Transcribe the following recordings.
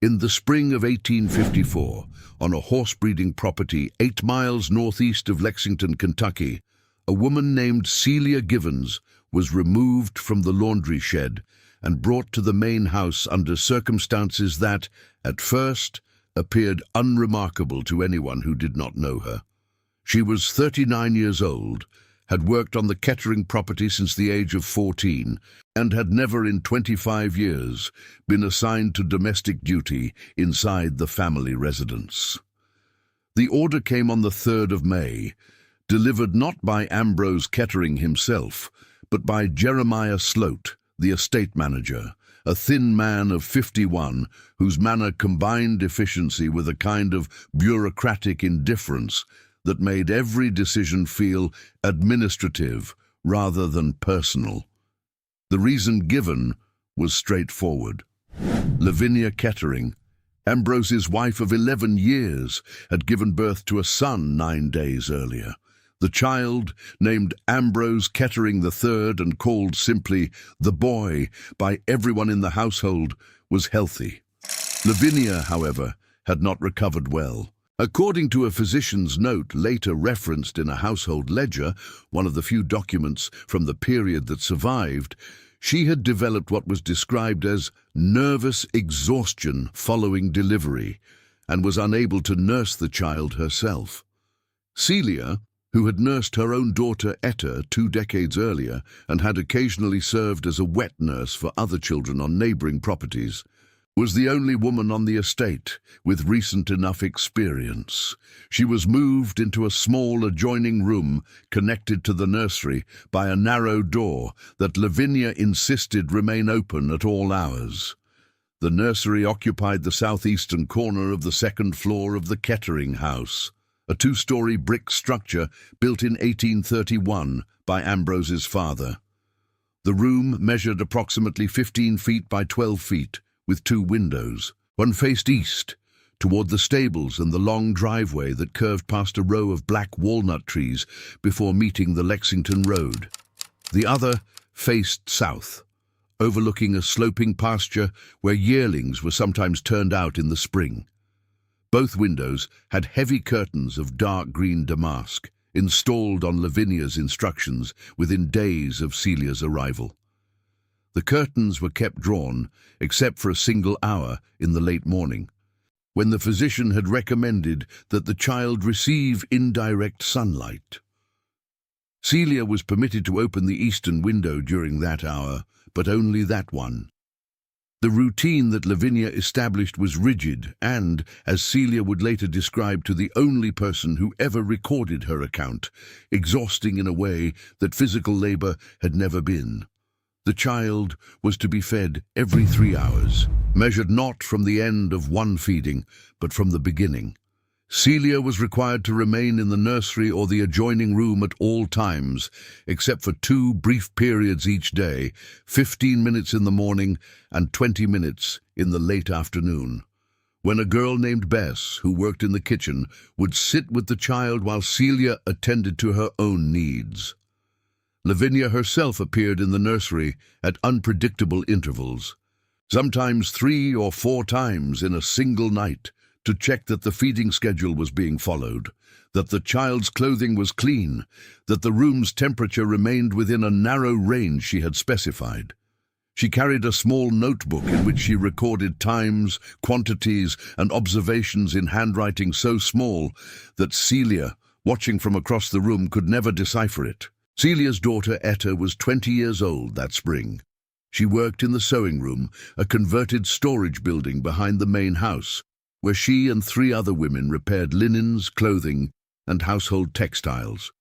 In the spring of 1854, on a horse-breeding property 8 miles northeast of Lexington, Kentucky, a woman named Celia Givens was removed from the laundry shed and brought to the main house under circumstances that, at first, appeared unremarkable to anyone who did not know her. She was 39 years old, had worked on the Kettering property since the age of 14, and had never in 25 years been assigned to domestic duty inside the family residence. The order came on the 3rd of May, delivered not by Ambrose Kettering himself, but by Jeremiah Sloat, the estate manager, a thin man of 51 whose manner combined efficiency with a kind of bureaucratic indifference that made every decision feel administrative rather than personal. The reason given was straightforward. Lavinia Kettering, Ambrose's wife of 11 years, had given birth to a son 9 days earlier. The child, named Ambrose Kettering III and called simply the boy by everyone in the household, was healthy. Lavinia, however, had not recovered well. According to a physician's note later referenced in a household ledger, one of the few documents from the period that survived, she had developed what was described as nervous exhaustion following delivery and was unable to nurse the child herself. Celia, who had nursed her own daughter Etta 2 decades earlier and had occasionally served as a wet nurse for other children on neighboring properties, was the only woman on the estate with recent enough experience. She was moved into a small adjoining room connected to the nursery by a narrow door that Lavinia insisted remain open at all hours. The nursery occupied the southeastern corner of the 2nd floor of the Kettering house, a 2-story brick structure built in 1831 by Ambrose's father. The room measured approximately 15 feet by 12 feet, with 2 windows. One faced east, toward the stables and the long driveway that curved past a row of black walnut trees before meeting the Lexington Road. The other faced south, overlooking a sloping pasture where yearlings were sometimes turned out in the spring. Both windows had heavy curtains of dark green damask, installed on Lavinia's instructions within days of Celia's arrival. The curtains were kept drawn, except for a single hour in the late morning, when the physician had recommended that the child receive indirect sunlight. Celia was permitted to open the eastern window during that hour, but only that one. The routine that Lavinia established was rigid and, as Celia would later describe to the only person who ever recorded her account, exhausting in a way that physical labor had never been. The child was to be fed every 3 hours, measured not from the end of one feeding, but from the beginning. Celia was required to remain in the nursery or the adjoining room at all times, except for 2 brief periods each day, 15 minutes in the morning and 20 minutes in the late afternoon, when a girl named Bess, who worked in the kitchen, would sit with the child while Celia attended to her own needs. Lavinia herself appeared in the nursery at unpredictable intervals, sometimes 3 or 4 times in a single night, to check that the feeding schedule was being followed, that the child's clothing was clean, that the room's temperature remained within a narrow range she had specified. She carried a small notebook in which she recorded times, quantities, and observations in handwriting so small that Celia, watching from across the room, could never decipher it. Celia's daughter Etta was 20 years old that spring. She worked in the sewing room, a converted storage building behind the main house, where she and 3 other women repaired linens, clothing, and household textiles.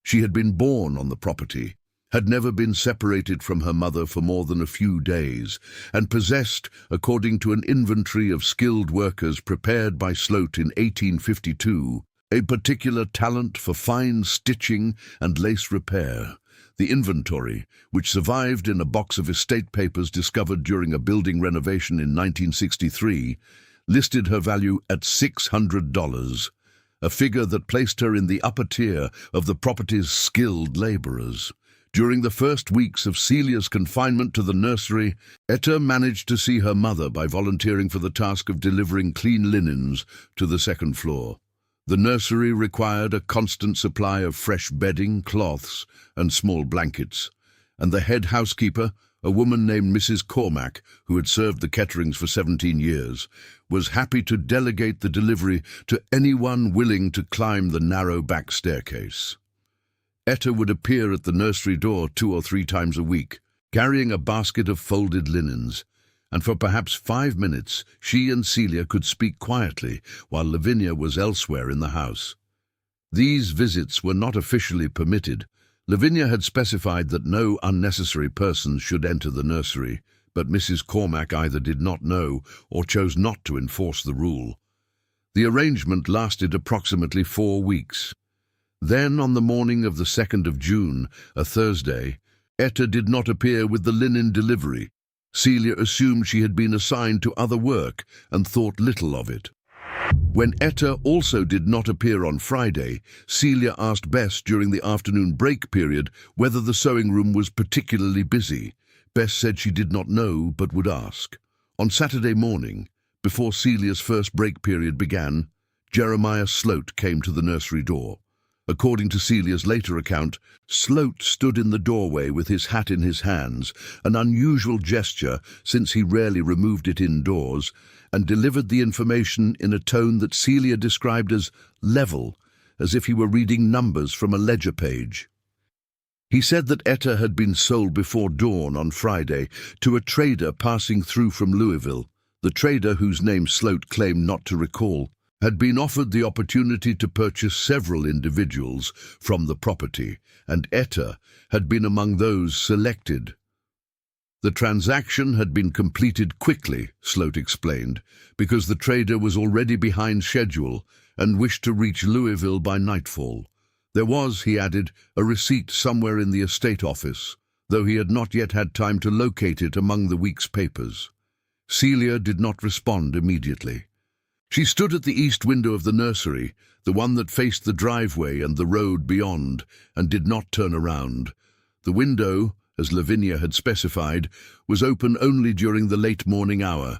She had been born on the property, had never been separated from her mother for more than a few days, and possessed, according to an inventory of skilled workers prepared by Sloat in 1852, a particular talent for fine stitching and lace repair. The inventory, which survived in a box of estate papers discovered during a building renovation in 1963, listed her value at $600, a figure that placed her in the upper tier of the property's skilled laborers. During the first weeks of Celia's confinement to the nursery, Etta managed to see her mother by volunteering for the task of delivering clean linens to the second floor. The nursery required a constant supply of fresh bedding, cloths, and small blankets, and the head housekeeper, a woman named Mrs. Cormack, who had served the Ketterings for 17 years, was happy to delegate the delivery to anyone willing to climb the narrow back staircase. Etta would appear at the nursery door 2 or 3 times a week, carrying a basket of folded linens, and for perhaps 5 minutes she and Celia could speak quietly while Lavinia was elsewhere in the house. These visits were not officially permitted. Lavinia had specified that no unnecessary persons should enter the nursery, but Mrs. Cormack either did not know or chose not to enforce the rule. The arrangement lasted approximately 4 weeks. Then, on the morning of the 2nd of June, a Thursday, Etta did not appear with the linen delivery. Celia assumed she had been assigned to other work and thought little of it. When Etta also did not appear on Friday, Celia asked Bess during the afternoon break period whether the sewing room was particularly busy. Bess said she did not know but would ask. On Saturday morning, before Celia's first break period began, Jeremiah Sloat came to the nursery door. According to Celia's later account, Sloat stood in the doorway with his hat in his hands, an unusual gesture since he rarely removed it indoors, and delivered the information in a tone that Celia described as level, as if he were reading numbers from a ledger page. He said that Etta had been sold before dawn on Friday to a trader passing through from Louisville. The trader, whose name Sloat claimed not to recall, had been offered the opportunity to purchase several individuals from the property, and Etta had been among those selected. The transaction had been completed quickly, Sloat explained, because the trader was already behind schedule and wished to reach Louisville by nightfall. There was, he added, a receipt somewhere in the estate office, though he had not yet had time to locate it among the week's papers. Celia did not respond immediately. She stood at the east window of the nursery, the one that faced the driveway and the road beyond, and did not turn around. The window, as Lavinia had specified, was open only during the late morning hour,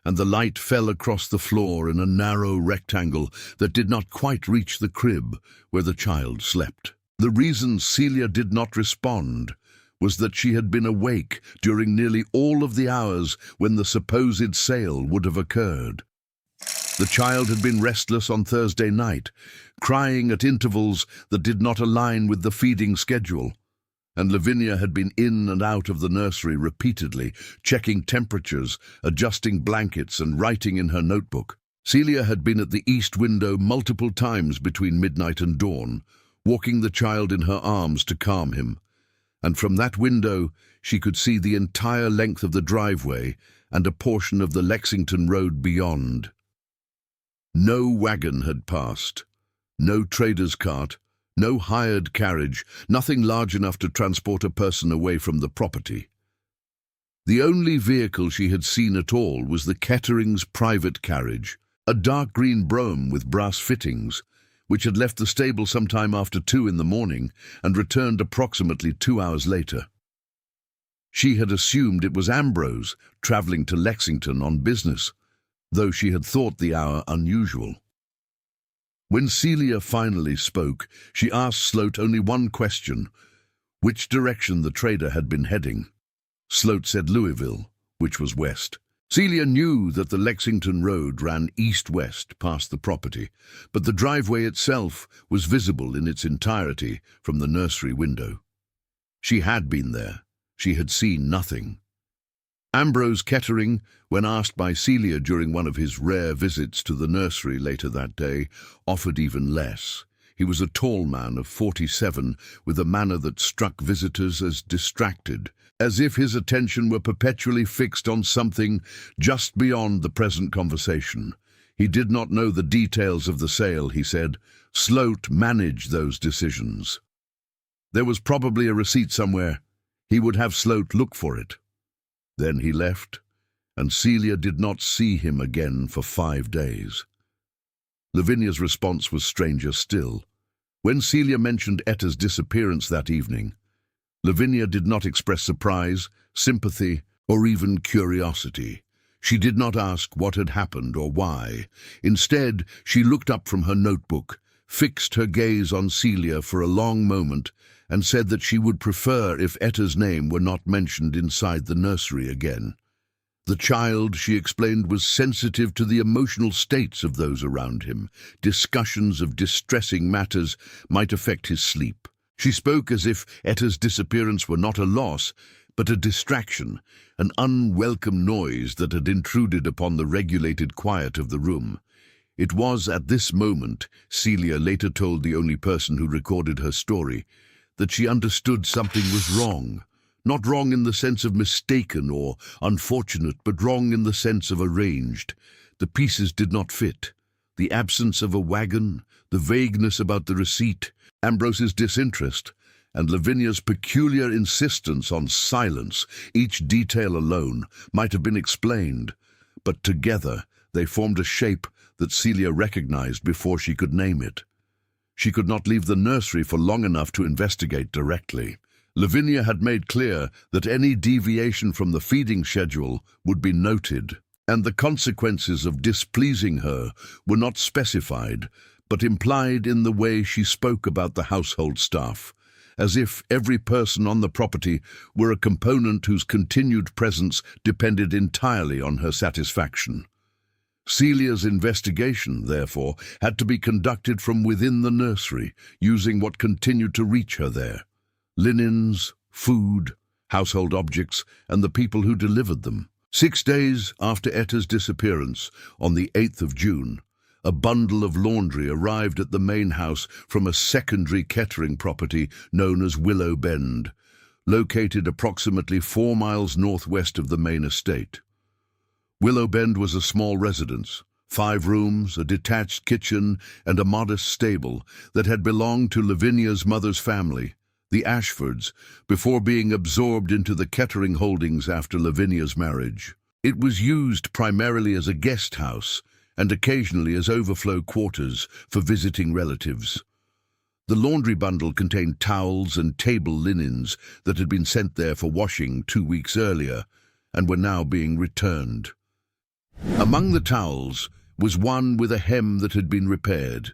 and the light fell across the floor in a narrow rectangle that did not quite reach the crib where the child slept. The reason Celia did not respond was that she had been awake during nearly all of the hours when the supposed sale would have occurred. The child had been restless on Thursday night, crying at intervals that did not align with the feeding schedule, and Lavinia had been in and out of the nursery repeatedly, checking temperatures, adjusting blankets, and writing in her notebook. Celia had been at the east window multiple times between midnight and dawn, walking the child in her arms to calm him, and from that window she could see the entire length of the driveway and a portion of the Lexington Road beyond. No wagon had passed, no trader's cart, no hired carriage, nothing large enough to transport a person away from the property. The only vehicle she had seen at all was the Ketterings' private carriage, a dark green brougham with brass fittings, which had left the stable sometime after 2 in the morning and returned approximately 2 hours later. She had assumed it was Ambrose, traveling to Lexington on business, though she had thought the hour unusual. When Celia finally spoke, she asked Sloat only one question: which direction the trader had been heading. Sloat said Louisville, which was west. Celia knew that the Lexington Road ran east-west past the property, but the driveway itself was visible in its entirety from the nursery window. She had been there. She had seen nothing. Ambrose Kettering, when asked by Celia during one of his rare visits to the nursery later that day, offered even less. He was a tall man of 47, with a manner that struck visitors as distracted, as if his attention were perpetually fixed on something just beyond the present conversation. He did not know the details of the sale, he said. Sloat managed those decisions. There was probably a receipt somewhere. He would have Sloat look for it. Then he left, and Celia did not see him again for 5 days. Lavinia's response was stranger still. When Celia mentioned Etta's disappearance that evening, Lavinia did not express surprise, sympathy, or even curiosity. She did not ask what had happened or why. Instead, she looked up from her notebook, fixed her gaze on Celia for a long moment, and said that she would prefer if Etta's name were not mentioned inside the nursery again. The child, she explained, was sensitive to the emotional states of those around him. Discussions of distressing matters might affect his sleep. She spoke as if Etta's disappearance were not a loss, but a distraction, an unwelcome noise that had intruded upon the regulated quiet of the room. It was at this moment, Celia later told the only person who recorded her story, that she understood something was wrong. Not wrong in the sense of mistaken or unfortunate, but wrong in the sense of arranged. The pieces did not fit. The absence of a wagon, the vagueness about the receipt, Ambrose's disinterest, and Lavinia's peculiar insistence on silence, each detail alone, might have been explained, but together they formed a shape that Celia recognized before she could name it. She could not leave the nursery for long enough to investigate directly. Lavinia had made clear that any deviation from the feeding schedule would be noted, and the consequences of displeasing her were not specified, but implied in the way she spoke about the household staff, as if every person on the property were a component whose continued presence depended entirely on her satisfaction. Celia's investigation, therefore, had to be conducted from within the nursery, using what continued to reach her there: linens, food, household objects, and the people who delivered them. 6 days after Etta's disappearance, on the 8th of June, a bundle of laundry arrived at the main house from a secondary Kettering property known as Willow Bend, located approximately 4 miles northwest of the main estate. Willow Bend was a small residence, 5 rooms, a detached kitchen, and a modest stable that had belonged to Lavinia's mother's family, the Ashfords, before being absorbed into the Kettering holdings after Lavinia's marriage. It was used primarily as a guest house and occasionally as overflow quarters for visiting relatives. The laundry bundle contained towels and table linens that had been sent there for washing 2 weeks earlier and were now being returned. Among the towels was one with a hem that had been repaired.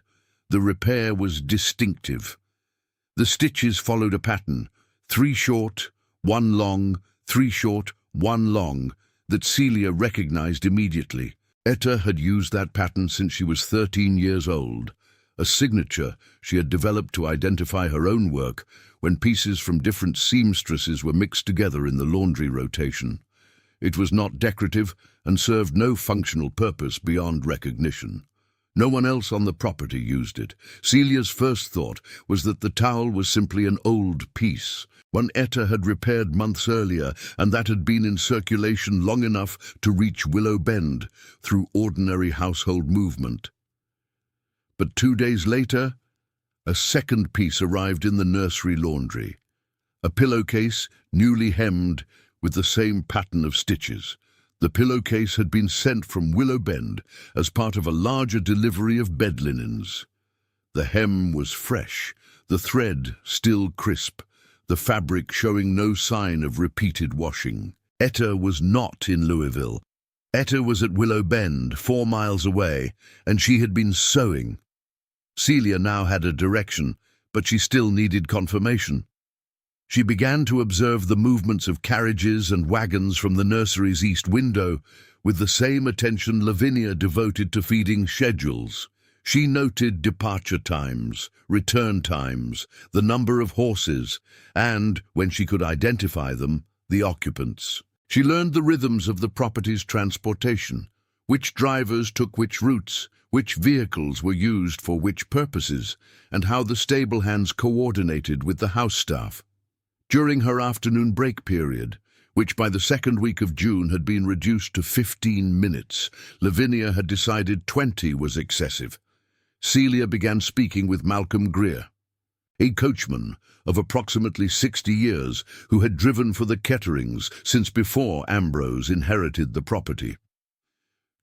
The repair was distinctive. The stitches followed a pattern, 3 short, 1 long, 3 short, 1 long, that Celia recognized immediately. Etta had used that pattern since she was 13 years old, a signature she had developed to identify her own work when pieces from different seamstresses were mixed together in the laundry rotation. It was not decorative and served no functional purpose beyond recognition. No one else on the property used it. Celia's first thought was that the towel was simply an old piece, one Etta had repaired months earlier, and that had been in circulation long enough to reach Willow Bend through ordinary household movement. But 2 days later, a second piece arrived in the nursery laundry. A pillowcase, newly hemmed, with the same pattern of stitches. The pillowcase had been sent from Willow Bend as part of a larger delivery of bed linens. The hem was fresh, the thread still crisp, the fabric showing no sign of repeated washing. Etta was not in Louisville. Etta was at Willow Bend, 4 miles away, and she had been sewing. Celia now had a direction, but she still needed confirmation. She began to observe the movements of carriages and wagons from the nursery's east window with the same attention Lavinia devoted to feeding schedules. She noted departure times, return times, the number of horses, and, when she could identify them, the occupants. She learned the rhythms of the property's transportation, which drivers took which routes, which vehicles were used for which purposes, and how the stable hands coordinated with the house staff. During her afternoon break period, which by the second week of June had been reduced to 15 minutes, Lavinia had decided 20 was excessive. Celia began speaking with Malcolm Greer, a coachman of approximately 60 years who had driven for the Ketterings since before Ambrose inherited the property.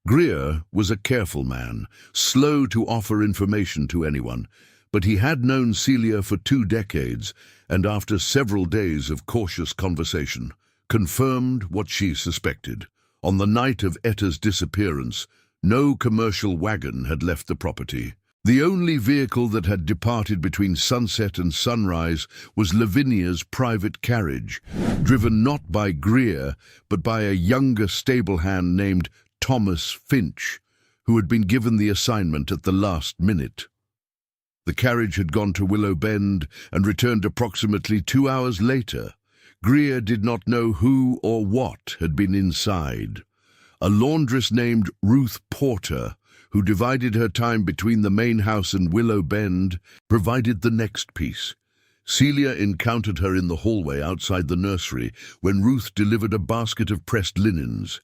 Greer was a careful man, slow to offer information to anyone, But he had known Celia for 2 decades, and after several days of cautious conversation, confirmed what she suspected. On the night of Etta's disappearance, no commercial wagon had left the property. The only vehicle that had departed between sunset and sunrise was Lavinia's private carriage, driven not by Greer, but by a younger stable hand named Thomas Finch, who had been given the assignment at the last minute. The carriage had gone to Willow Bend and returned approximately 2 hours later. Greer did not know who or what had been inside. A laundress named Ruth Porter, who divided her time between the main house and Willow Bend, provided the next piece. Celia encountered her in the hallway outside the nursery when Ruth delivered a basket of pressed linens.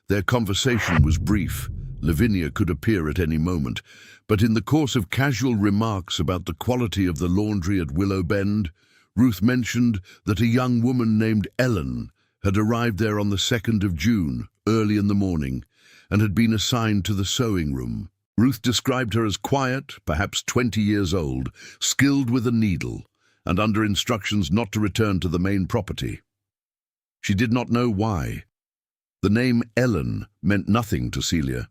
Their conversation was brief. Lavinia could appear at any moment, but in the course of casual remarks about the quality of the laundry at Willow Bend, Ruth mentioned that a young woman named Ellen had arrived there on the 2nd of June, early in the morning, and had been assigned to the sewing room. Ruth described her as quiet, perhaps 20 years old, skilled with a needle, and under instructions not to return to the main property. She did not know why. The name Ellen meant nothing to Celia,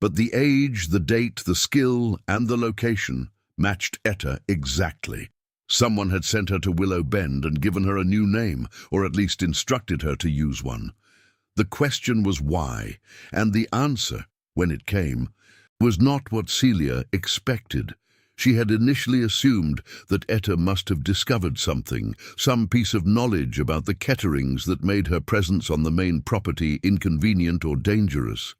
but the age, the date, the skill, and the location matched Etta exactly. Someone had sent her to Willow Bend and given her a new name, or at least instructed her to use one. The question was why, and the answer, when it came, was not what Celia expected. She had initially assumed that Etta must have discovered something, some piece of knowledge about the Ketterings that made her presence on the main property inconvenient or dangerous.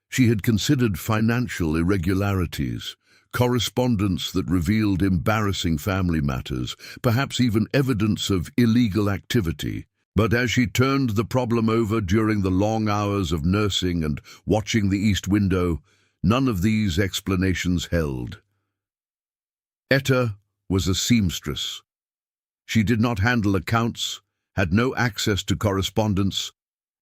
She had considered financial irregularities, correspondence that revealed embarrassing family matters, perhaps even evidence of illegal activity. But as she turned the problem over during the long hours of nursing and watching the east window, none of these explanations held. Etta was a seamstress. She did not handle accounts, had no access to correspondence,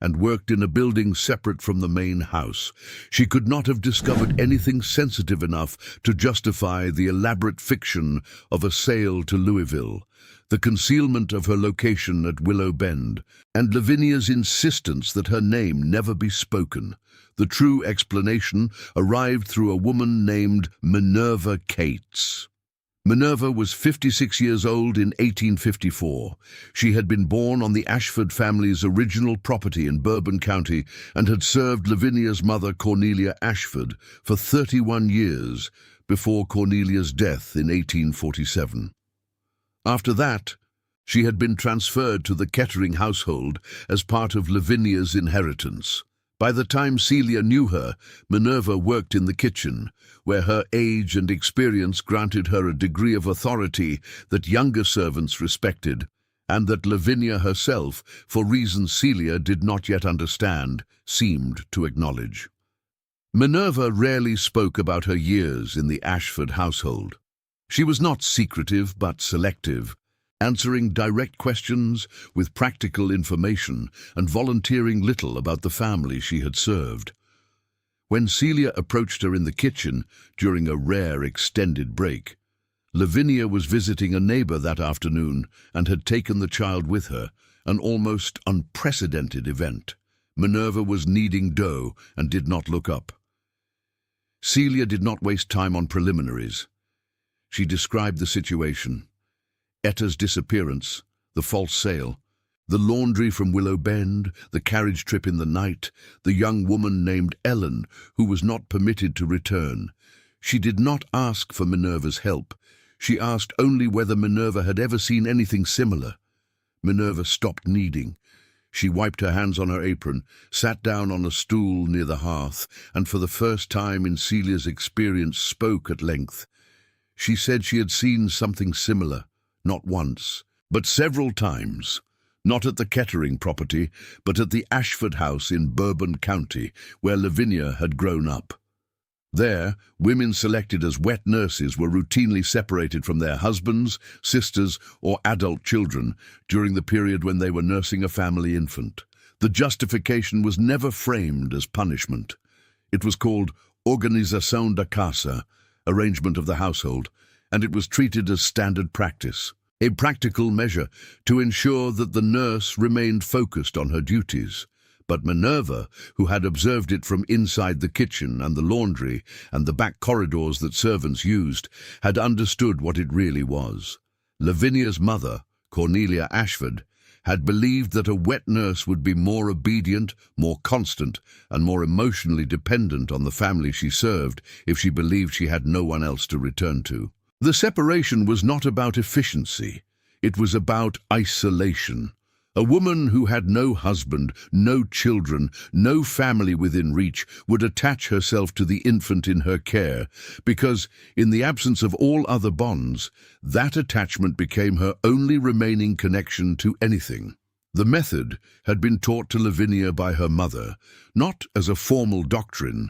and worked in a building separate from the main house. She could not have discovered anything sensitive enough to justify the elaborate fiction of a sale to Louisville, the concealment of her location at Willow Bend, and Lavinia's insistence that her name never be spoken. The true explanation arrived through a woman named Minerva Cates. Minerva was 56 years old in 1854. She had been born on the Ashford family's original property in Bourbon County and had served Lavinia's mother, Cornelia Ashford, for 31 years before Cornelia's death in 1847. After that, she had been transferred to the Kettering household as part of Lavinia's inheritance. By the time Celia knew her, Minerva worked in the kitchen, where her age and experience granted her a degree of authority that younger servants respected, and that Lavinia herself, for reasons Celia did not yet understand, seemed to acknowledge. Minerva rarely spoke about her years in the Ashford household. She was not secretive but selective, answering direct questions with practical information and volunteering little about the family she had served. When Celia approached her in the kitchen during a rare extended break, Lavinia was visiting a neighbor that afternoon and had taken the child with her, an almost unprecedented event. Minerva was kneading dough and did not look up. Celia did not waste time on preliminaries. She described the situation: Etta's disappearance, the false sale, the laundry from Willow Bend, the carriage trip in the night, the young woman named Ellen, who was not permitted to return. She did not ask for Minerva's help. She asked only whether Minerva had ever seen anything similar. Minerva stopped kneading. She wiped her hands on her apron, sat down on a stool near the hearth, and for the first time in Celia's experience spoke at length. She said she had seen something similar. Not once, but several times, not at the Kettering property, but at the Ashford house in Bourbon County, where Lavinia had grown up. There, women selected as wet nurses were routinely separated from their husbands, sisters, or adult children during the period when they were nursing a family infant. The justification was never framed as punishment. It was called organización de casa, arrangement of the household, and it was treated as standard practice, a practical measure to ensure that the nurse remained focused on her duties. But Minerva, who had observed it from inside the kitchen and the laundry and the back corridors that servants used, had understood what it really was. Lavinia's mother, Cornelia Ashford, had believed that a wet nurse would be more obedient, more constant, and more emotionally dependent on the family she served if she believed she had no one else to return to. The separation was not about efficiency. It was about isolation. A woman who had no husband, no children, no family within reach would attach herself to the infant in her care because, in the absence of all other bonds, that attachment became her only remaining connection to anything. The method had been taught to Lavinia by her mother, not as a formal doctrine,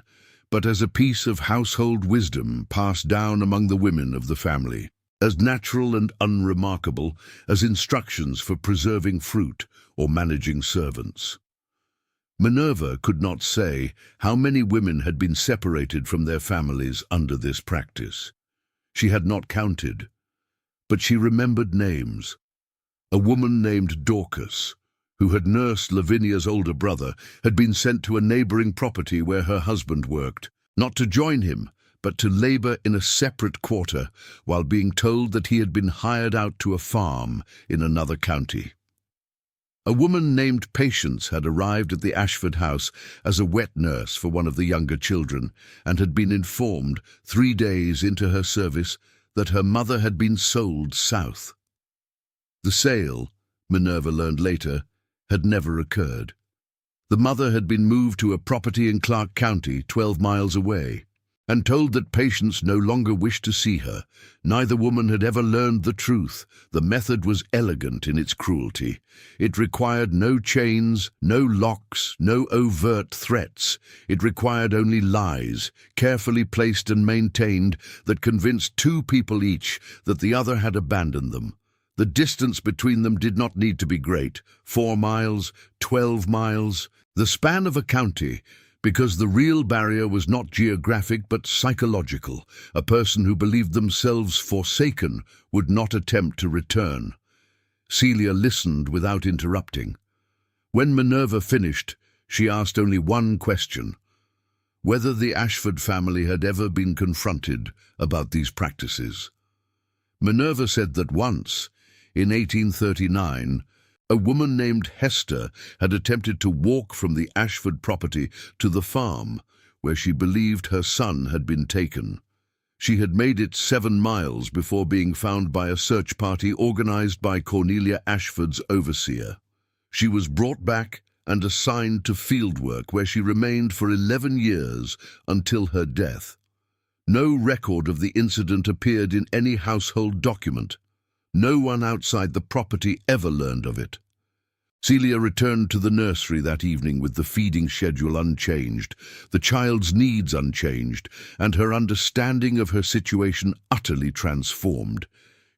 but as a piece of household wisdom passed down among the women of the family, as natural and unremarkable as instructions for preserving fruit or managing servants. Minerva could not say how many women had been separated from their families under this practice. She had not counted, but she remembered names. A woman named Dorcas, who had nursed Lavinia's older brother, had been sent to a neighboring property where her husband worked, not to join him, but to labor in a separate quarter, while being told that he had been hired out to a farm in another county. A woman named Patience had arrived at the Ashford house as a wet nurse for one of the younger children, and had been informed 3 days into her service that her mother had been sold south. The sale, Minerva learned later, had never occurred. The mother had been moved to a property in Clark County, 12 miles away, and told that Patience no longer wished to see her. Neither woman had ever learned the truth. The method was elegant in its cruelty. It required no chains, no locks, no overt threats. It required only lies, carefully placed and maintained, that convinced 2 people each that the other had abandoned them. The distance between them did not need to be great, 4 miles, 12 miles, the span of a county, because the real barrier was not geographic but psychological. A person who believed themselves forsaken would not attempt to return. Celia listened without interrupting. When Minerva finished, she asked only one question: whether the Ashford family had ever been confronted about these practices. Minerva said that once, in 1839, a woman named Hester had attempted to walk from the Ashford property to the farm, where she believed her son had been taken. She had made it 7 miles before being found by a search party organized by Cornelia Ashford's overseer. She was brought back and assigned to fieldwork, where she remained for 11 years until her death. No record of the incident appeared in any household document. No one outside the property ever learned of it. Celia returned to the nursery that evening with the feeding schedule unchanged, the child's needs unchanged, and her understanding of her situation utterly transformed.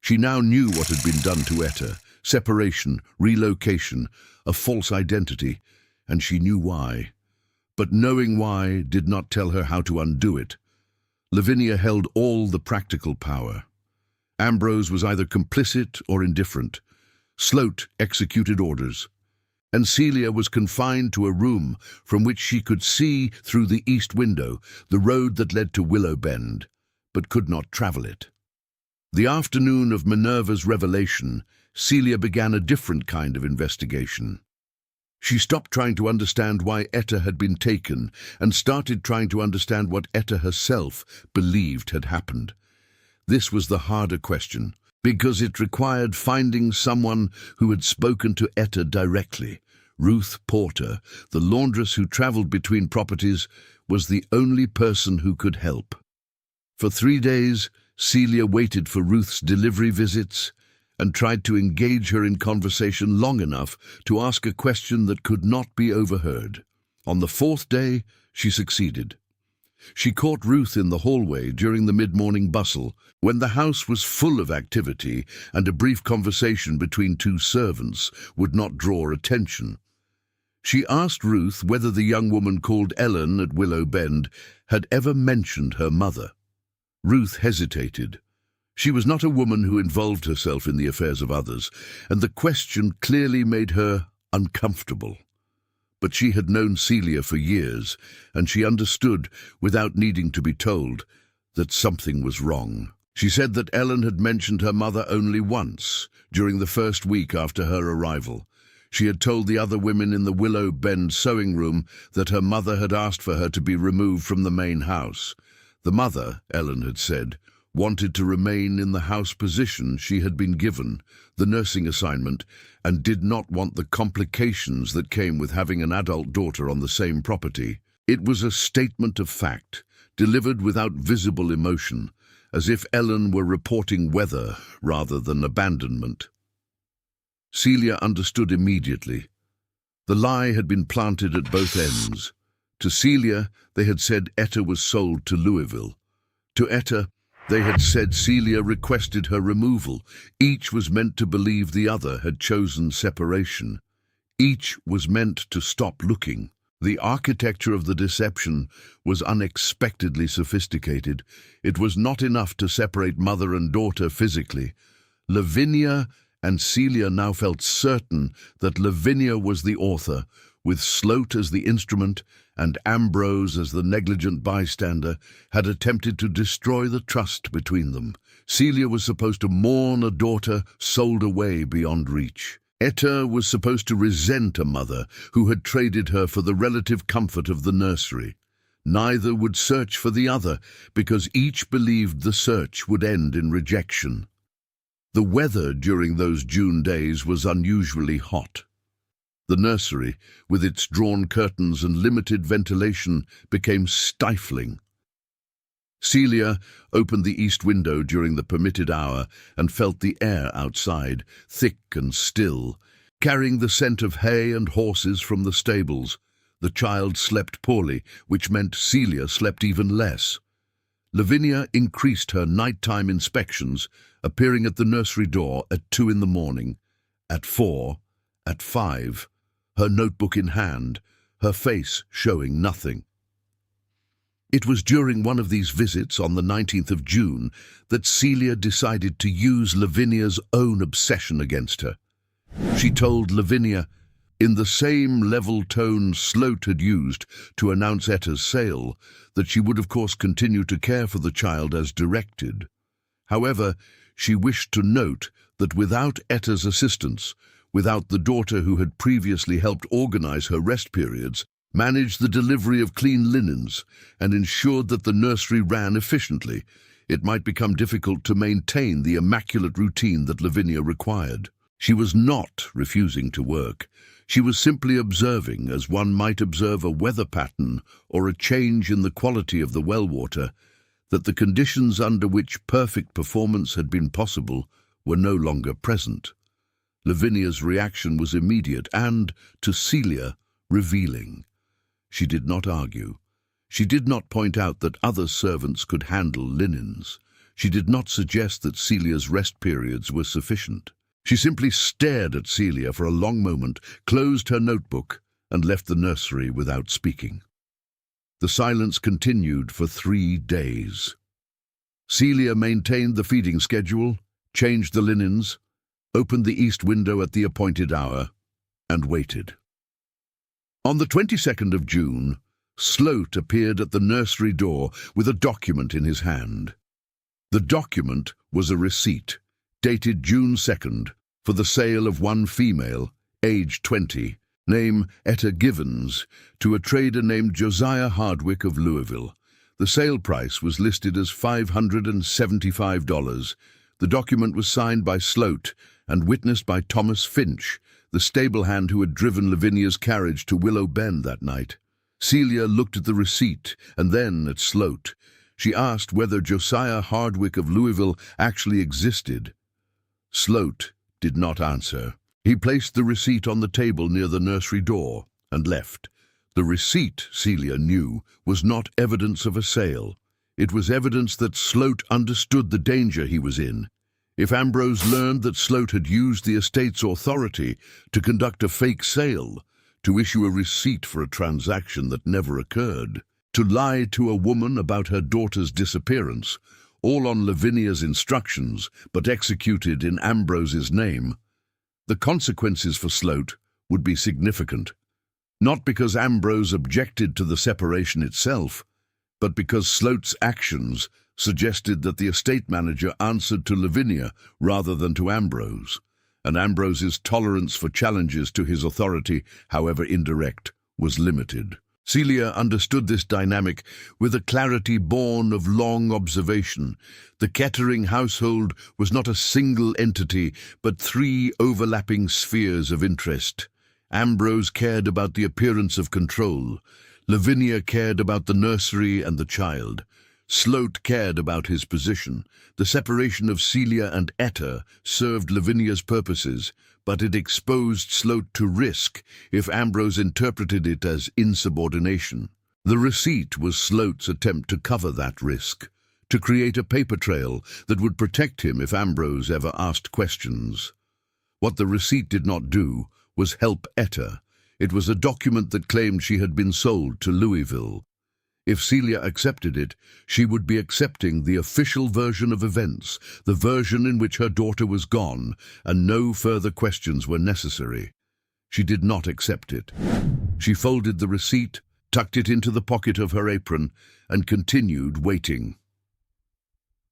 She now knew what had been done to Etta: separation, relocation, a false identity, and she knew why. But knowing why did not tell her how to undo it. Lavinia held all the practical power. Ambrose was either complicit or indifferent. Sloat executed orders, and Celia was confined to a room from which she could see through the east window the road that led to Willow Bend, but could not travel it. The afternoon of Minerva's revelation, Celia began a different kind of investigation. She stopped trying to understand why Etta had been taken and started trying to understand what Etta herself believed had happened. This was the harder question, because it required finding someone who had spoken to Etta directly. Ruth Porter, the laundress who traveled between properties, was the only person who could help. For 3 days, Celia waited for Ruth's delivery visits and tried to engage her in conversation long enough to ask a question that could not be overheard. On the 4th day, she succeeded. She caught Ruth in the hallway during the mid-morning bustle, when the house was full of activity and a brief conversation between 2 servants would not draw attention. She asked Ruth whether the young woman called Ellen at Willow Bend had ever mentioned her mother. Ruth hesitated. She was not a woman who involved herself in the affairs of others, and the question clearly made her uncomfortable. But she had known Celia for years, and she understood, without needing to be told, that something was wrong. She said that Ellen had mentioned her mother only once, during the first week after her arrival. She had told the other women in the Willow Bend sewing room that her mother had asked for her to be removed from the main house. The mother, Ellen had said, wanted to remain in the house position she had been given, the nursing assignment, and did not want the complications that came with having an adult daughter on the same property. It was a statement of fact, delivered without visible emotion, as if Ellen were reporting weather rather than abandonment. Celia understood immediately. The lie had been planted at both ends. To Celia, they had said Etta was sold to Louisville. To Etta, they had said Celia requested her removal. Each was meant to believe the other had chosen separation. Each was meant to stop looking. The architecture of the deception was unexpectedly sophisticated. It was not enough to separate mother and daughter physically. Lavinia and Celia now felt certain that Lavinia was the author, with Sloat as the instrument and Ambrose as the negligent bystander, had attempted to destroy the trust between them. Celia was supposed to mourn a daughter sold away beyond reach. Etta was supposed to resent a mother who had traded her for the relative comfort of the nursery. Neither would search for the other, because each believed the search would end in rejection. The weather during those June days was unusually hot. The nursery, with its drawn curtains and limited ventilation, became stifling. Celia opened the east window during the permitted hour and felt the air outside, thick and still, carrying the scent of hay and horses from the stables. The child slept poorly, which meant Celia slept even less. Lavinia increased her nighttime inspections, appearing at the nursery door at 2 in the morning, at 4, at 5, her notebook in hand, her face showing nothing. It was during one of these visits on the 19th of June that Celia decided to use Lavinia's own obsession against her. She told Lavinia, in the same level tone Sloat had used to announce Etta's sale, that she would of course continue to care for the child as directed. However, she wished to note that without Etta's assistance, without the daughter who had previously helped organize her rest periods, managed the delivery of clean linens, and ensured that the nursery ran efficiently, it might become difficult to maintain the immaculate routine that Lavinia required. She was not refusing to work. She was simply observing, as one might observe a weather pattern or a change in the quality of the well water, that the conditions under which perfect performance had been possible were no longer present. Lavinia's reaction was immediate and, to Celia, revealing. She did not argue. She did not point out that other servants could handle linens. She did not suggest that Celia's rest periods were sufficient. She simply stared at Celia for a long moment, closed her notebook, and left the nursery without speaking. The silence continued for 3 days. Celia maintained the feeding schedule, changed the linens, opened the east window at the appointed hour, and waited. On the 22nd of June, Sloat appeared at the nursery door with a document in his hand. The document was a receipt, dated June 2nd, for the sale of one female, age 20, name Etta Givens, to a trader named Josiah Hardwick of Louisville. The sale price was listed as $575. The document was signed by Sloat and witnessed by Thomas Finch, the stable hand who had driven Lavinia's carriage to Willow Bend that night. Celia looked at the receipt and then at Sloat. She asked whether Josiah Hardwick of Louisville actually existed. Sloat did not answer. He placed the receipt on the table near the nursery door and left. The receipt, Celia knew, was not evidence of a sale. It was evidence that Sloat understood the danger he was in. If Ambrose learned that Sloat had used the estate's authority to conduct a fake sale, to issue a receipt for a transaction that never occurred, to lie to a woman about her daughter's disappearance, all on Lavinia's instructions, but executed in Ambrose's name. The consequences for Sloat would be significant, not because Ambrose objected to the separation itself, but because Sloat's actions suggested that the estate manager answered to Lavinia rather than to Ambrose, and Ambrose's tolerance for challenges to his authority, however indirect, was limited. Celia understood this dynamic with a clarity born of long observation. The Kettering household was not a single entity, but three overlapping spheres of interest. Ambrose cared about the appearance of control. Lavinia cared about the nursery and the child. Sloat cared about his position. The separation of Celia and Etta served Lavinia's purposes, but it exposed Sloat to risk if Ambrose interpreted it as insubordination. The receipt was Sloat's attempt to cover that risk, to create a paper trail that would protect him if Ambrose ever asked questions. What the receipt did not do was help Etta. It was a document that claimed she had been sold to Louisville. If Celia accepted it, she would be accepting the official version of events, the version in which her daughter was gone, and no further questions were necessary. She did not accept it. She folded the receipt, tucked it into the pocket of her apron, and continued waiting.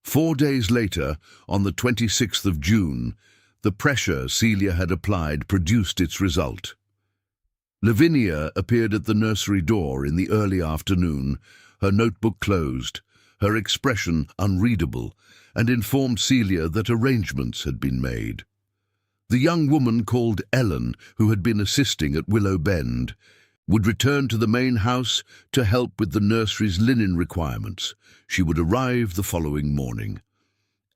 4 days later, on the 26th of June, the pressure Celia had applied produced its result. Lavinia appeared at the nursery door in the early afternoon, her notebook closed, her expression unreadable, and informed Celia that arrangements had been made. The young woman called Ellen, who had been assisting at Willow Bend, would return to the main house to help with the nursery's linen requirements. She would arrive the following morning.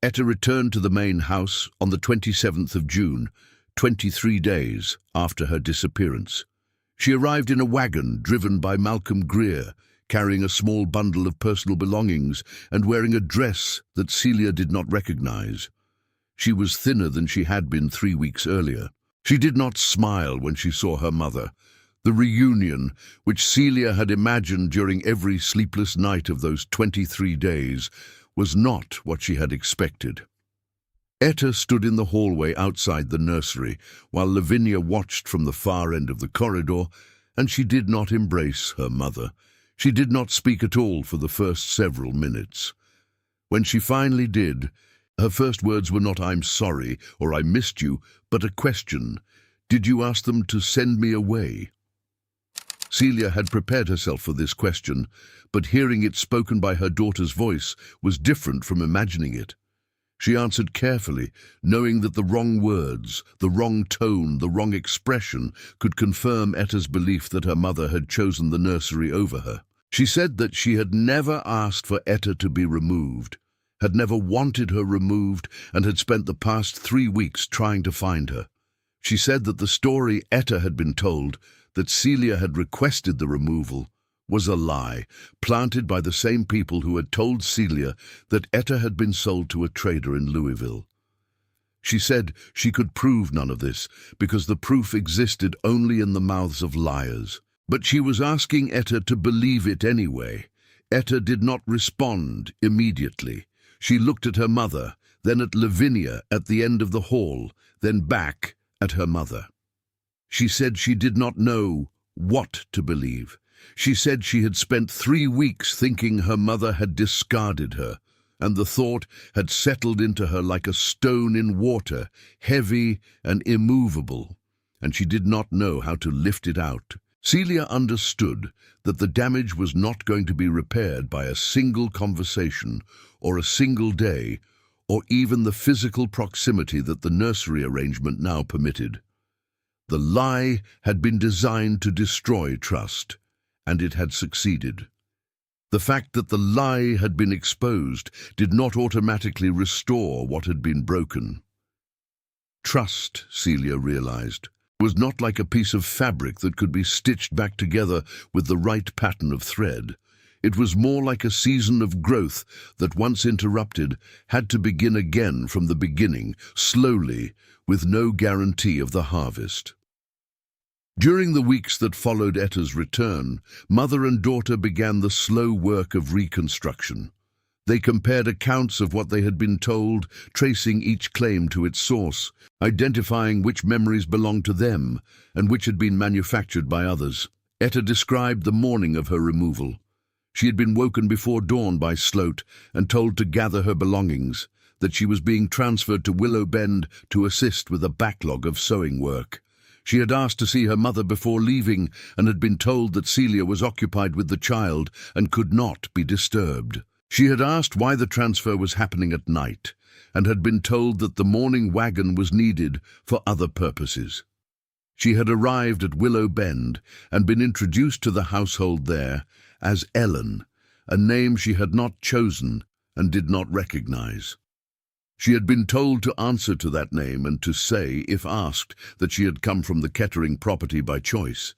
Etta returned to the main house on the 27th of June, 23 days after her disappearance. She arrived in a wagon driven by Malcolm Greer, carrying a small bundle of personal belongings and wearing a dress that Celia did not recognize. She was thinner than she had been 3 weeks earlier. She did not smile when she saw her mother. The reunion, which Celia had imagined during every sleepless night of those 23 days, was not what she had expected. Etta stood in the hallway outside the nursery, while Lavinia watched from the far end of the corridor, and she did not embrace her mother. She did not speak at all for the first several minutes. When she finally did, her first words were not "I'm sorry" or "I missed you," but a question: "Did you ask them to send me away?" Celia had prepared herself for this question, but hearing it spoken by her daughter's voice was different from imagining it. She answered carefully, knowing that the wrong words, the wrong tone, the wrong expression could confirm Etta's belief that her mother had chosen the nursery over her. She said that she had never asked for Etta to be removed, had never wanted her removed, and had spent the past 3 weeks trying to find her. She said that the story Etta had been told, that Celia had requested the removal, was a lie, planted by the same people who had told Celia that Etta had been sold to a trader in Louisville. She said she could prove none of this, because the proof existed only in the mouths of liars. But she was asking Etta to believe it anyway. Etta did not respond immediately. She looked at her mother, then at Lavinia at the end of the hall, then back at her mother. She said she did not know what to believe. She said she had spent 3 weeks thinking her mother had discarded her, and the thought had settled into her like a stone in water, heavy and immovable, and she did not know how to lift it out. Celia understood that the damage was not going to be repaired by a single conversation or a single day, or even the physical proximity that the nursery arrangement now permitted. The lie had been designed to destroy trust, and it had succeeded. The fact that the lie had been exposed did not automatically restore what had been broken. Trust, Celia realized, was not like a piece of fabric that could be stitched back together with the right pattern of thread. It was more like a season of growth that, once interrupted, had to begin again from the beginning, slowly, with no guarantee of the harvest. During the weeks that followed Etta's return, mother and daughter began the slow work of reconstruction. They compared accounts of what they had been told, tracing each claim to its source, identifying which memories belonged to them and which had been manufactured by others. Etta described the morning of her removal. She had been woken before dawn by Sloat and told to gather her belongings, that she was being transferred to Willow Bend to assist with a backlog of sewing work. She had asked to see her mother before leaving and had been told that Celia was occupied with the child and could not be disturbed. She had asked why the transfer was happening at night and had been told that the morning wagon was needed for other purposes. She had arrived at Willow Bend and been introduced to the household there as Ellen, a name she had not chosen and did not recognize. She had been told to answer to that name and to say, if asked, that she had come from the Kettering property by choice,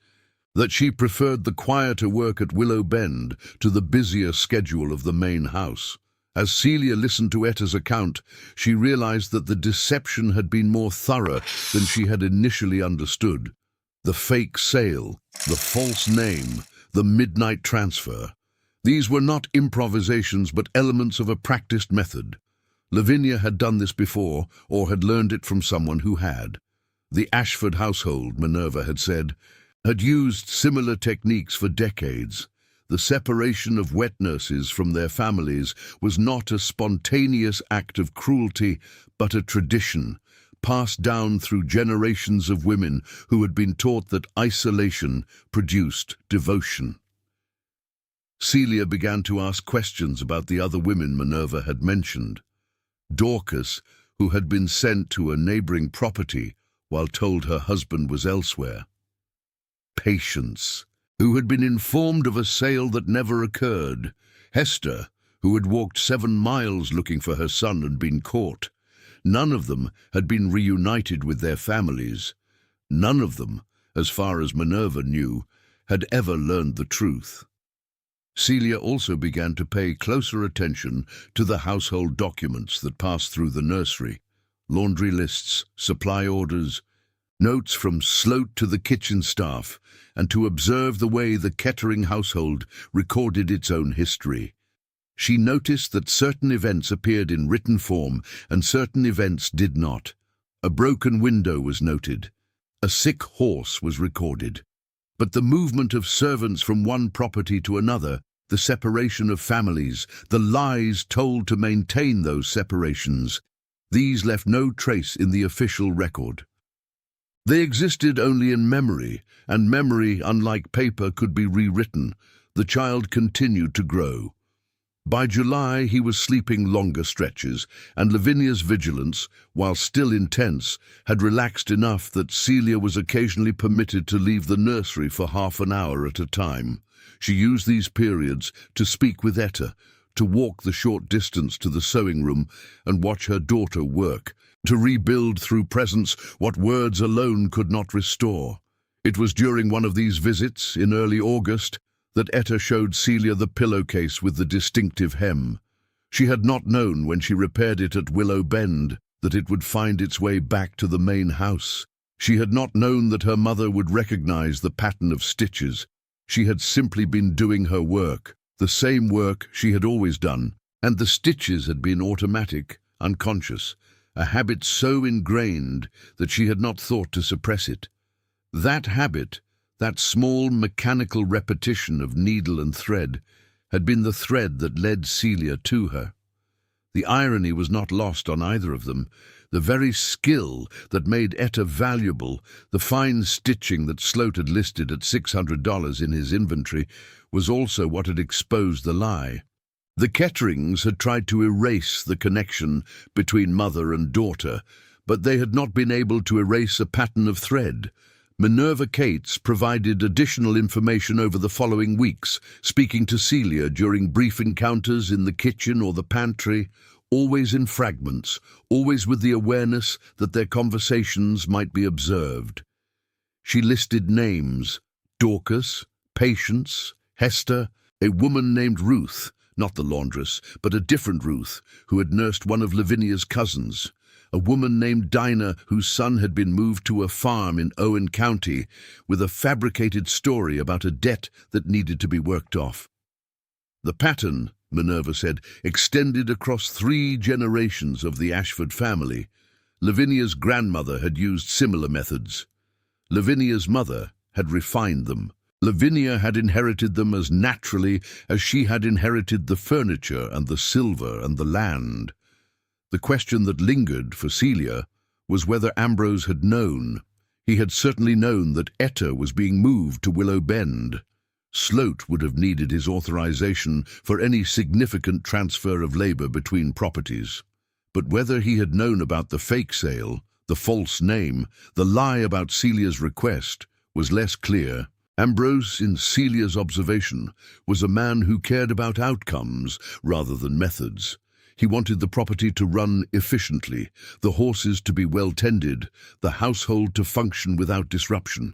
that she preferred the quieter work at Willow Bend to the busier schedule of the main house. As Celia listened to Etta's account, she realized that the deception had been more thorough than she had initially understood. The fake sale, the false name, the midnight transfer. These were not improvisations but elements of a practiced method. Lavinia had done this before, or had learned it from someone who had. The Ashford household, Minerva had said, had used similar techniques for decades. The separation of wet nurses from their families was not a spontaneous act of cruelty, but a tradition, passed down through generations of women who had been taught that isolation produced devotion. Celia began to ask questions about the other women Minerva had mentioned. Dorcas, who had been sent to a neighboring property while told her husband was elsewhere. Patience, who had been informed of a sale that never occurred. Hester, who had walked 7 miles looking for her son and been caught. None of them had been reunited with their families. None of them, as far as Minerva knew, had ever learned the truth. Celia also began to pay closer attention to the household documents that passed through the nursery. Laundry lists, supply orders, notes from Sloat to the kitchen staff, and to observe the way the Kettering household recorded its own history. She noticed that certain events appeared in written form and certain events did not. A broken window was noted. A sick horse was recorded. But the movement of servants from one property to another, the separation of families, the lies told to maintain those separations, these left no trace in the official record. They existed only in memory, and memory, unlike paper, could be rewritten. The child continued to grow. By July, he was sleeping longer stretches, and Lavinia's vigilance, while still intense, had relaxed enough that Celia was occasionally permitted to leave the nursery for half an hour at a time. She used these periods to speak with Etta, to walk the short distance to the sewing room and watch her daughter work, to rebuild through presence what words alone could not restore. It was during one of these visits, in early August, that Etta showed Celia the pillowcase with the distinctive hem. She had not known when she repaired it at Willow Bend that it would find its way back to the main house. She had not known that her mother would recognize the pattern of stitches. She had simply been doing her work, the same work she had always done, and the stitches had been automatic, unconscious, a habit so ingrained that she had not thought to suppress it. That habit, that small mechanical repetition of needle and thread, had been the thread that led Celia to her. The irony was not lost on either of them. The very skill that made Etta valuable, the fine stitching that Sloat had listed at $600 in his inventory, was also what had exposed the lie. The Ketterings had tried to erase the connection between mother and daughter, but they had not been able to erase a pattern of thread. Minerva Cates provided additional information over the following weeks, speaking to Celia during brief encounters in the kitchen or the pantry, always in fragments, always with the awareness that their conversations might be observed. She listed names: Dorcas, Patience, Hester, a woman named Ruth, not the laundress, but a different Ruth, who had nursed one of Lavinia's cousins, a woman named Dinah whose son had been moved to a farm in Owen County with a fabricated story about a debt that needed to be worked off. The pattern, Minerva said, extended across 3 generations of the Ashford family. Lavinia's grandmother had used similar methods. Lavinia's mother had refined them. Lavinia had inherited them as naturally as she had inherited the furniture and the silver and the land. The question that lingered for Celia was whether Ambrose had known. He had certainly known that Etta was being moved to Willow Bend. Sloat would have needed his authorization for any significant transfer of labor between properties. But whether he had known about the fake sale, the false name, the lie about Celia's request, was less clear. Ambrose, in Celia's observation, was a man who cared about outcomes rather than methods. He wanted the property to run efficiently, the horses to be well tended, the household to function without disruption.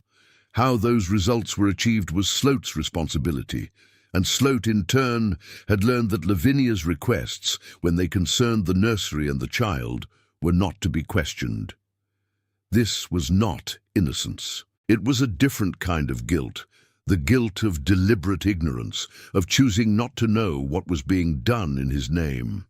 How those results were achieved was Sloat's responsibility, and Sloat in turn had learned that Lavinia's requests, when they concerned the nursery and the child, were not to be questioned. This was not innocence. It was a different kind of guilt, the guilt of deliberate ignorance, of choosing not to know what was being done in his name.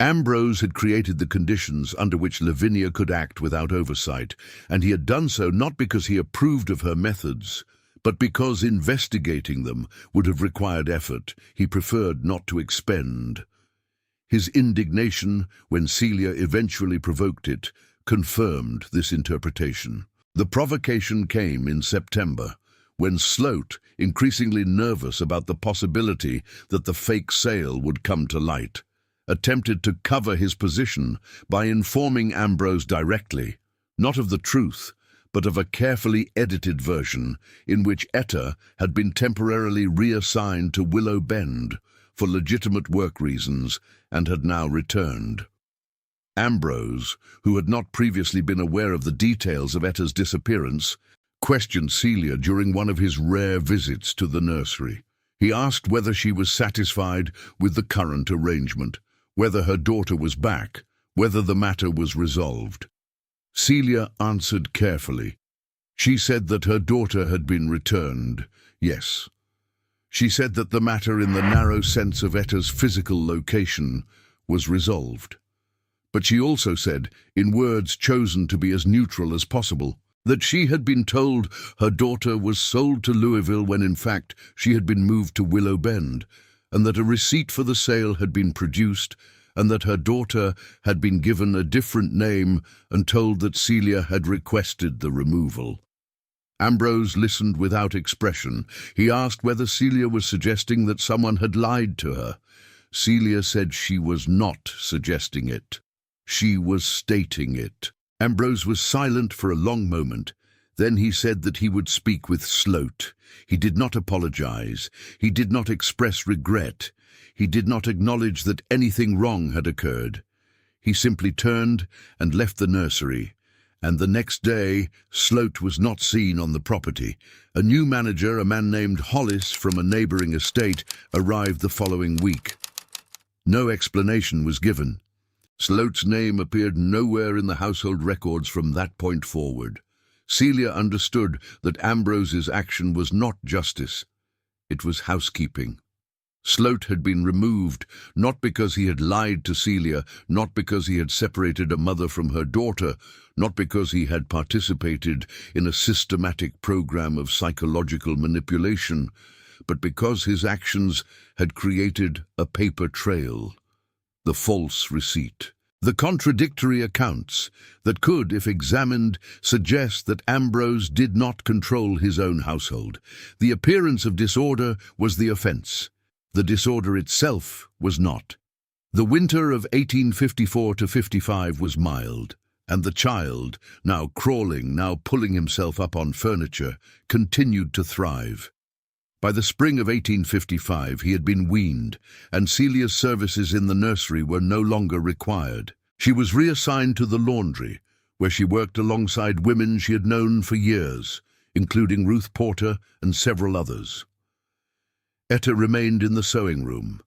Ambrose had created the conditions under which Lavinia could act without oversight, and he had done so not because he approved of her methods, but because investigating them would have required effort he preferred not to expend. His indignation, when Celia eventually provoked it, confirmed this interpretation. The provocation came in September, when Sloat, increasingly nervous about the possibility that the fake sale would come to light, attempted to cover his position by informing Ambrose directly, not of the truth, but of a carefully edited version in which Etta had been temporarily reassigned to Willow Bend for legitimate work reasons and had now returned. Ambrose, who had not previously been aware of the details of Etta's disappearance, questioned Celia during one of his rare visits to the nursery. He asked whether she was satisfied with the current arrangement, whether her daughter was back, whether the matter was resolved. Celia answered carefully. She said that her daughter had been returned, yes. She said that the matter in the narrow sense of Etta's physical location was resolved. But she also said, in words chosen to be as neutral as possible, that she had been told her daughter was sold to Louisville when in fact she had been moved to Willow Bend, and that a receipt for the sale had been produced, and that her daughter had been given a different name and told that Celia had requested the removal. Ambrose listened without expression. He asked whether Celia was suggesting that someone had lied to her. Celia said she was not suggesting it. She was stating it. Ambrose was silent for a long moment. Then he said that he would speak with Sloat. He did not apologize. He did not express regret. He did not acknowledge that anything wrong had occurred. He simply turned and left the nursery. And the next day, Sloat was not seen on the property. A new manager, a man named Hollis from a neighboring estate, arrived the following week. No explanation was given. Sloat's name appeared nowhere in the household records from that point forward. Celia understood that Ambrose's action was not justice. It was housekeeping. Sloat had been removed, not because he had lied to Celia, not because he had separated a mother from her daughter, not because he had participated in a systematic program of psychological manipulation, but because his actions had created a paper trail. The false receipt. The contradictory accounts that could, if examined, suggest that Ambrose did not control his own household. The appearance of disorder was the offense. The disorder itself was not. The winter of 1854–55 was mild, and the child, now crawling, now pulling himself up on furniture, continued to thrive. By the spring of 1855 he had been weaned, and Celia's services in the nursery were no longer required. She was reassigned to the laundry, where she worked alongside women she had known for years, including Ruth Porter and several others. Etta remained in the sewing room.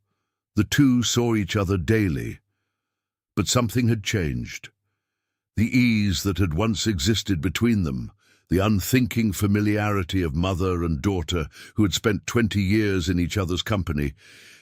The two saw each other daily. But something had changed. The ease that had once existed between them, The unthinking familiarity of mother and daughter, who had spent 20 years in each other's company,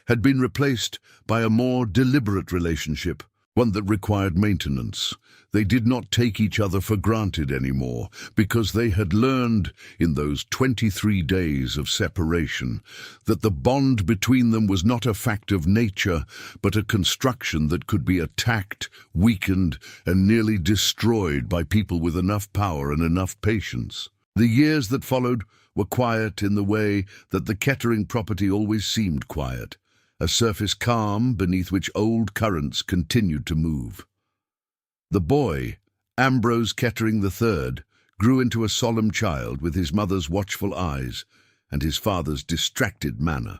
had been replaced by a more deliberate relationship, one that required maintenance. They did not take each other for granted anymore, because they had learned, in those 23 days of separation, that the bond between them was not a fact of nature, but a construction that could be attacked, weakened, and nearly destroyed by people with enough power and enough patience. The years that followed were quiet in the way that the Kettering property always seemed quiet, a surface calm beneath which old currents continued to move. The boy, Ambrose Kettering III, grew into a solemn child with his mother's watchful eyes and his father's distracted manner.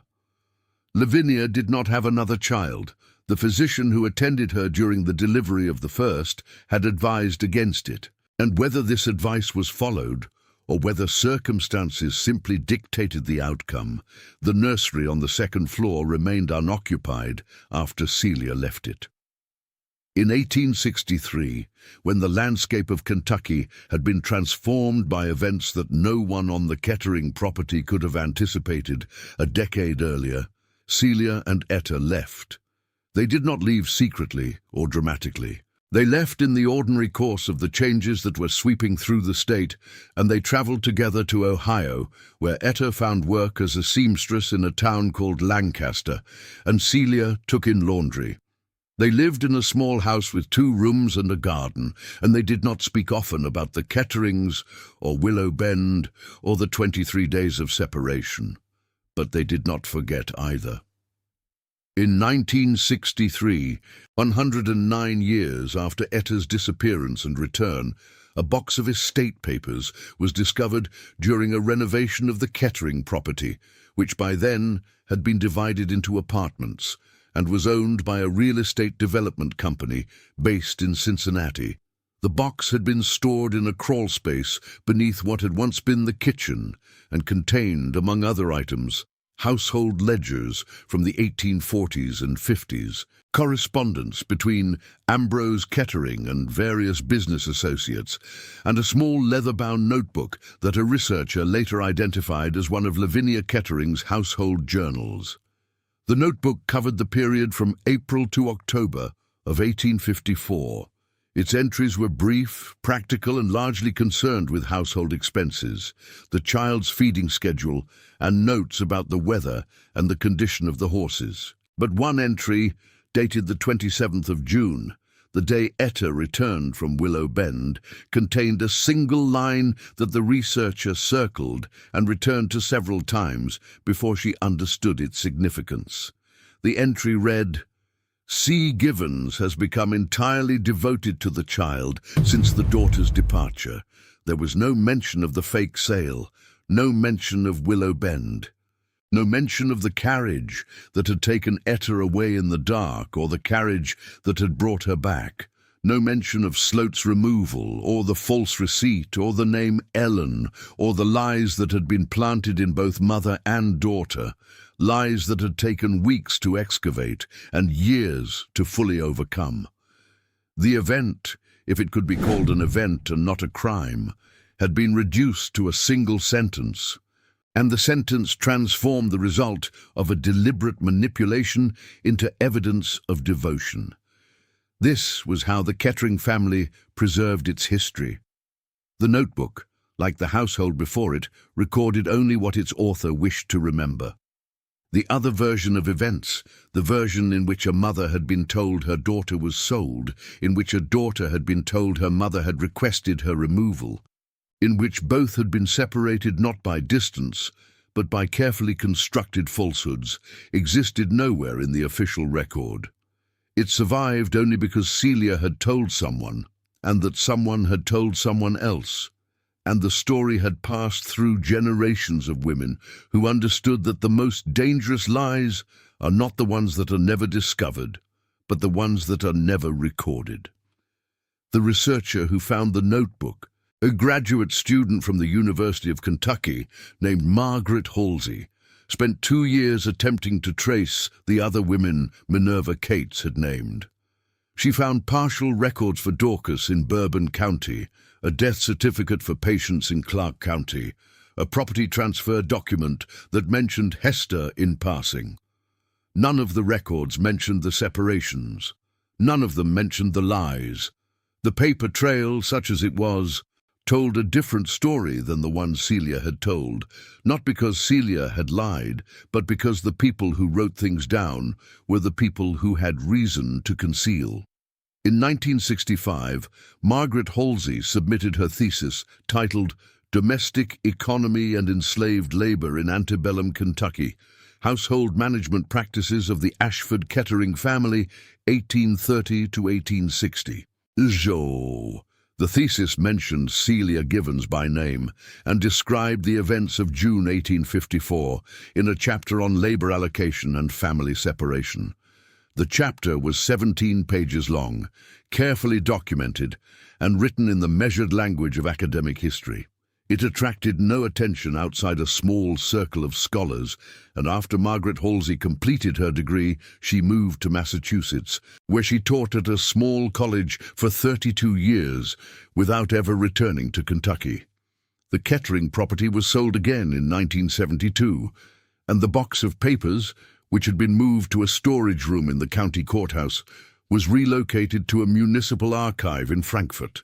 Lavinia did not have another child. The physician who attended her during the delivery of the first had advised against it, and whether this advice was followed, or whether circumstances simply dictated the outcome, the nursery on the second floor remained unoccupied after Celia left it. In 1863, when the landscape of Kentucky had been transformed by events that no one on the Kettering property could have anticipated a decade earlier, Celia and Etta left. They did not leave secretly or dramatically. They left in the ordinary course of the changes that were sweeping through the state, and they traveled together to Ohio, where Etta found work as a seamstress in a town called Lancaster, and Celia took in laundry. They lived in a small house with 2 rooms and a garden, and they did not speak often about the Ketterings, or Willow Bend, or the 23 days of separation. But they did not forget either. In 1963, 109 years after Etta's disappearance and return, a box of estate papers was discovered during a renovation of the Kettering property, which by then had been divided into apartments and was owned by a real estate development company based in Cincinnati. The box had been stored in a crawl space beneath what had once been the kitchen and contained, among other items, household ledgers from the 1840s and 50s, correspondence between Ambrose Kettering and various business associates, and a small leather-bound notebook that a researcher later identified as one of Lavinia Kettering's household journals. The notebook covered the period from April to October of 1854. Its entries were brief, practical, and largely concerned with household expenses, the child's feeding schedule, and notes about the weather and the condition of the horses. But one entry, dated the 27th of June, the day Etta returned from Willow Bend, contained a single line that the researcher circled and returned to several times before she understood its significance. The entry read, "C. Givens has become entirely devoted to the child since the daughter's departure. There was no mention of the fake sale, no mention of Willow Bend. No mention of the carriage that had taken Etta away in the dark or the carriage that had brought her back. No mention of Sloat's removal or the false receipt or the name Ellen or the lies that had been planted in both mother and daughter, lies that had taken weeks to excavate and years to fully overcome. The event, if it could be called an event and not a crime, had been reduced to a single sentence, and the sentence transformed the result of a deliberate manipulation into evidence of devotion. This was how the Kettering family preserved its history. The notebook, like the household before it, recorded only what its author wished to remember. The other version of events, the version in which a mother had been told her daughter was sold, in which a daughter had been told her mother had requested her removal, in which both had been separated not by distance, but by carefully constructed falsehoods, existed nowhere in the official record. It survived only because Celia had told someone, and that someone had told someone else, and the story had passed through generations of women who understood that the most dangerous lies are not the ones that are never discovered, but the ones that are never recorded. The researcher who found the notebook, a graduate student from the University of Kentucky named Margaret Halsey, spent 2 years attempting to trace the other women Minerva Cates had named. She found partial records for Dorcas in Bourbon County, a death certificate for patients in Clark County, a property transfer document that mentioned Hester in passing. None of the records mentioned the separations. None of them mentioned the lies. The paper trail, such as it was, told a different story than the one Celia had told, not because Celia had lied, but because the people who wrote things down were the people who had reason to conceal. In 1965, Margaret Halsey submitted her thesis titled Domestic Economy and Enslaved Labor in Antebellum Kentucky, Household Management Practices of the Ashford-Kettering Family, 1830 to 1860. The thesis mentioned Celia Givens by name and described the events of June 1854 in a chapter on labor allocation and family separation. The chapter was 17 pages long, carefully documented, and written in the measured language of academic history. It attracted no attention outside a small circle of scholars, and after Margaret Halsey completed her degree, she moved to Massachusetts, where she taught at a small college for 32 years without ever returning to Kentucky. The Kettering property was sold again in 1972, and the box of papers, which had been moved to a storage room in the county courthouse, was relocated to a municipal archive in Frankfort.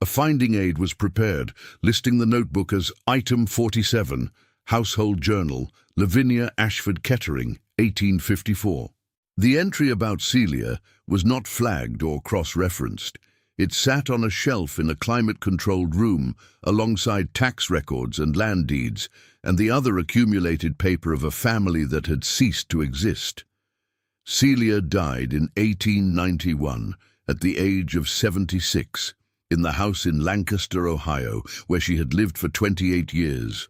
A finding aid was prepared, listing the notebook as Item 47, Household Journal, Lavinia Ashford Kettering, 1854. The entry about Celia was not flagged or cross-referenced. It sat on a shelf in a climate-controlled room alongside tax records and land deeds and the other accumulated paper of a family that had ceased to exist. Celia died in 1891 at the age of 76. In the house in Lancaster, Ohio, where she had lived for 28 years.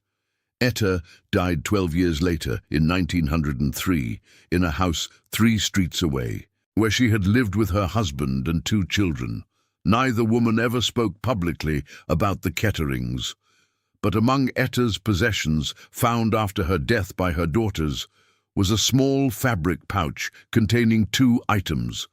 Etta died 12 years later, in 1903, in a house 3 streets away, where she had lived with her husband and 2 children. Neither woman ever spoke publicly about the Ketterings, but among Etta's possessions, found after her death by her daughters, was a small fabric pouch containing 2 items.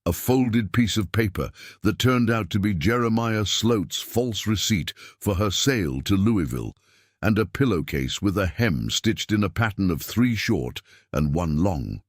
A folded piece of paper that turned out to be Jeremiah Sloat's false receipt for her sale to Louisville, and a pillowcase with a hem stitched in a pattern of 3 short and 1 long.